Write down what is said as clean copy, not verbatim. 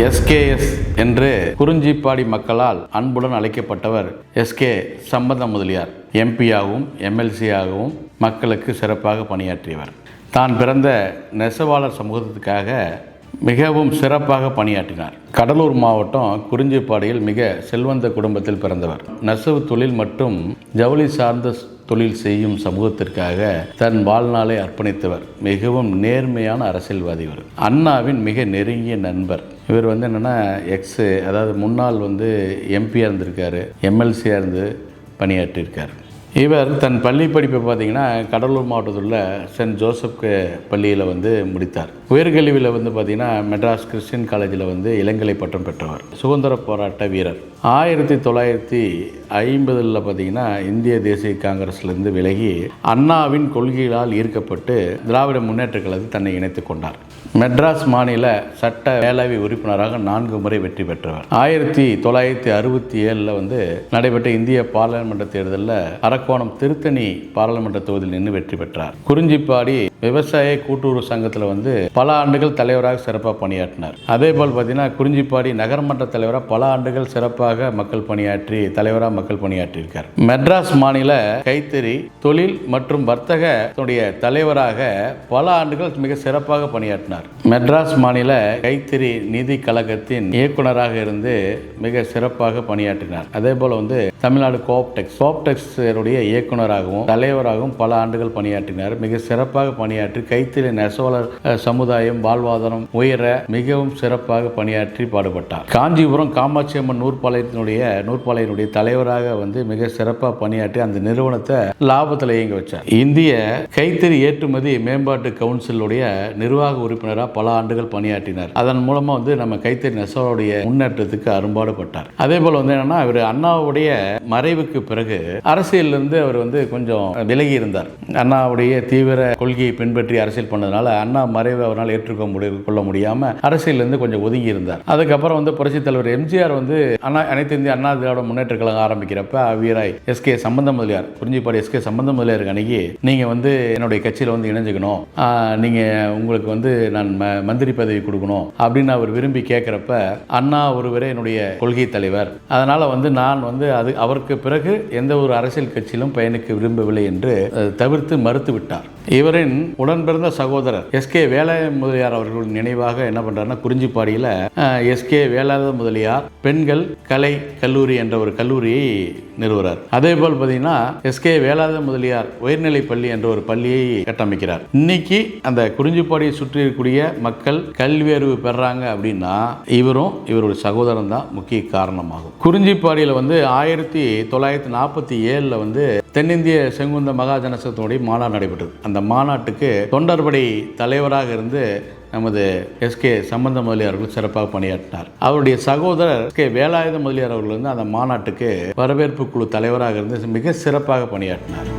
SKS என்று குறிஞ்சிப்பாடி மக்களால் அன்புடன் அழைக்கப்பட்டவர் எஸ்கே சம்பந்த முதலியார். எம்பியாகவும் எம்எல்சியாகவும் மக்களுக்கு சிறப்பாக பணியாற்றியவர். தான் பிறந்த நெசவாளர் சமூகத்துக்காக மிகவும் சிறப்பாக பணியாற்றினார். கடலூர் மாவட்டம் குறிஞ்சிப்பாடியில் மிக செல்வந்த குடும்பத்தில் பிறந்தவர். நெசவு தொழில் மற்றும் ஜவுளி சார்ந்த தொழில் செய்யும் சமூகத்திற்காக தன் வாழ்நாளை அர்ப்பணித்தவர். மிகவும் நேர்மையான அரசியல்வாதி இவர். அண்ணாவின் மிக நெருங்கிய நண்பர். இவர் என்னென்னா அதாவது முன்னாள் எம்பியாக இருந்திருக்காரு, எம்எல்சியாக இருந்து பணியாற்றியிருக்கார். இவர் தன் பள்ளி படிப்பை பார்த்திங்கன்னா கடலூர் மாவட்டத்தில் உள்ள சென்ட் ஜோசப் பள்ளியில் முடித்தார். உயர்கல்வியில் பார்த்திங்கன்னா மெட்ராஸ் கிறிஸ்டியன் காலேஜில் இளங்கலை பட்டம் பெற்றவர். சுதந்திர போராட்ட வீரர். 1950 பார்த்திங்கன்னா இந்திய தேசிய காங்கிரஸ்லேருந்து விலகி அண்ணாவின் கொள்கைகளால் ஈர்க்கப்பட்டு திராவிட முன்னேற்ற கழகத்தில் தன்னை இணைத்து கொண்டார். மெட்ராஸ் மாநில சட்ட மேலவை உறுப்பினராக 4 முறை வெற்றி பெற்றவர். 1967 நடைபெற்ற இந்திய பாராளுமன்ற தேர்தலில் அரக்கோணம் திருத்தணி பாராளுமன்ற தொகுதியில் நின்று வெற்றி பெற்றார். குறிஞ்சிப்பாடி விவசாய கூட்டுறவு சங்கத்தில் பல ஆண்டுகள் தலைவராக சிறப்பாக பணியாற்றினார். அதே போல் பார்த்தீங்கன்னா குறிஞ்சிப்பாடி நகர்மன்ற தலைவராக பல ஆண்டுகள் சிறப்பாக மக்கள் பணியாற்றியிருக்கார். மெட்ராஸ் மாநில கைத்தறி தொழில் மற்றும் வர்த்தக தலைவராக பல ஆண்டுகள் மிக சிறப்பாக பணியாற்றினார். மெட்ராஸ் மாநில கைத்தறி நிதி கழகத்தின் இயக்குநராக இருந்து மிக சிறப்பாக பணியாற்றினார். அதே போல தமிழ்நாடு கோப்டெக்ஸ் இயக்குநராகவும் தலைவராகவும் பல ஆண்டுகள் பணியாற்றினார். மிக சிறப்பாக பணியாற்றி கைத்தறி நெசவாளர் சமுதாயம் வாழ்வாதாரம் உயர மிகவும் சிறப்பாக பணியாற்றி பாடுபட்டார். காஞ்சிபுரம் காமாட்சி அம்மன் நூற்பாலையினுடைய தலைவராக மிக சிறப்பாக பணியாற்றி அந்த நிறுவனத்தை லாபத்தில் இயங்க வச்சார். இந்திய கைத்தறி ஏற்றுமதி மேம்பாட்டு கவுன்சிலுடைய நிர்வாக உறுப்பினராக பல ஆண்டுகள் பணியாற்றினார். அதன் மூலமா நம்ம கைத்தறி நெசவாளுடைய முன்னேற்றத்துக்கு அரும்பாடுபட்டார். அதே போல என்னன்னா இவர் அண்ணாவுடைய மறைவுக்கு பிறகு அரசியலிருந்து அவர் கொஞ்சம் விலகி இருந்தார். அண்ணாவுடைய தீவிர கொள்கையை பின்பற்றி அரசியல் பண்ணதுனால அண்ணா மறைவை அவரால் ஏற்றுக்கொள்ள முடியாம அரசியலிருந்து கொஞ்சம் ஒதுங்கி இருந்தார். அதுக்கப்புறம் புரட்சித் தலைவர் எம்ஜிஆர் அனைத்து இந்திய அண்ணா திராவிட முன்னேற்ற கழகம் ஆரம்பிக்கிறப்ப வீராய் எஸ்கே சம்பந்த முதலியார் குறிஞ்சிப்பாடி எஸ்கே சம்பந்த முதலியாருக்கு அணுகி நீங்க என்னுடைய கட்சியில் இணைஞ்சுக்கணும், நீங்க உங்களுக்கு நான் மந்திரி பதவி கொடுக்கணும் அப்படின்னு அவர் விரும்பி கேட்கிறப்ப அண்ணா ஒருவரே என்னுடைய கொள்கை தலைவர், அதனால நான் அது அவருக்கு பிறகு எந்த ஒரு அரசியல் கட்சியிலும் பயணிக்க விரும்பவில்லை என்று தவிர்த்து மறுத்து விட்டார். இவரின் உடன் பிறந்த சகோதரர் எஸ்கே வேலாயுத முதலியார் அவர்களின் நினைவாக என்ன பண்றாருன்னா குறிஞ்சிப்பாடியில் எஸ்கே வேலாயுத முதலியார் பெண்கள் கலை கல்லூரி என்ற ஒரு கல்லூரியை நிறுவுறார். அதே போல் பார்த்தீங்கன்னா எஸ்கே வேலாயுத முதலியார் உயர்நிலை பள்ளி என்ற ஒரு பள்ளியை கட்டமைக்கிறார். இன்னைக்கு அந்த குறிஞ்சிப்பாடியை சுற்றி இருக்கக்கூடிய மக்கள் கல்வி அறிவு பெறாங்க அப்படின்னா இவருடைய சகோதரன் தான் முக்கிய காரணமாகும். குறிஞ்சிப்பாடியில் 1947 தென்னிந்திய செங்குந்த மகாஜனசங்கத்தினுடைய மாநாடு நடைபெற்றது. அந்த மாநாட்டுக்கு தொண்டர்படை தலைவராக இருந்து நமது எஸ்கே சம்பந்த முதலியார் அவர்கள் சிறப்பாக பணியாற்றினார். அவருடைய சகோதரர் எஸ்கே வேலாயுத முதலியார் அவர்கள் அந்த மாநாட்டுக்கு வரவேற்பு குழு தலைவராக இருந்து மிக சிறப்பாக பணியாற்றினார்.